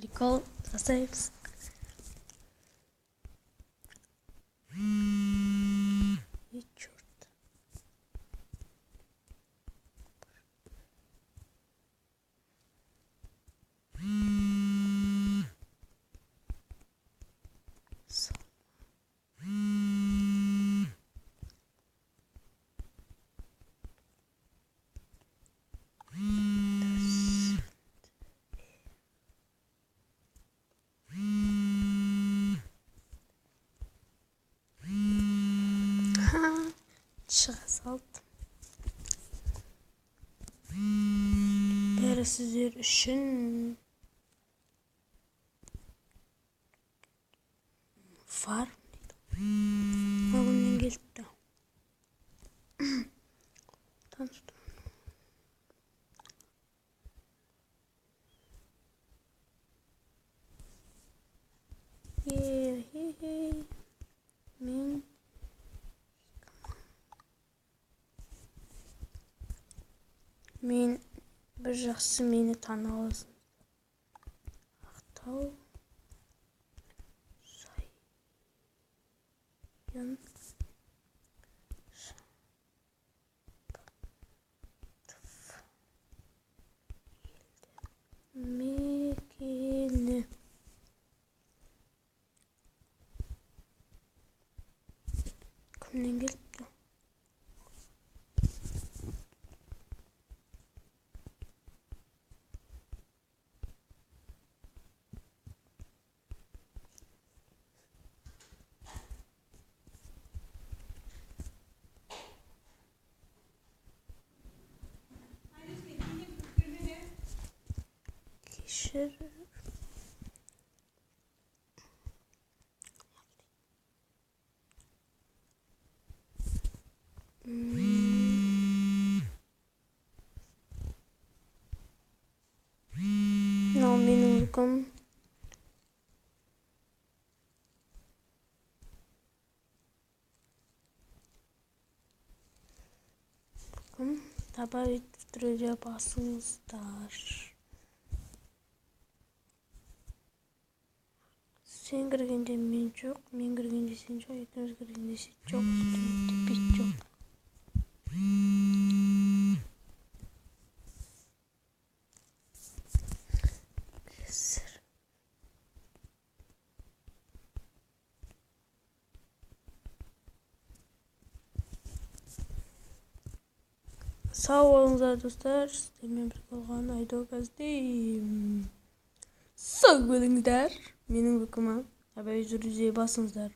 прикол жасаймыз. И черт. Шыға салдым. Бәрі сіздер үшін. Фарм дейді. Мағыннен келіпті. Таныстым. Мен бір жақсы мені тана аласың. Ақтау сайын мекені. Кімнен келіпті? Кешір. Мынау менің үлкім. Добавить в друзья басыңыздар. Сен кіргенде мен жоқ, мен кіргенде сен жоқ, екеуміз кіргенде сен жоқ, бит жоқ. Сау болыңыздар достар, сіздермен бірге болған айдогаздейм. Сау болыңыздар. Менің бүкіма абай жүрузе басыңыздар.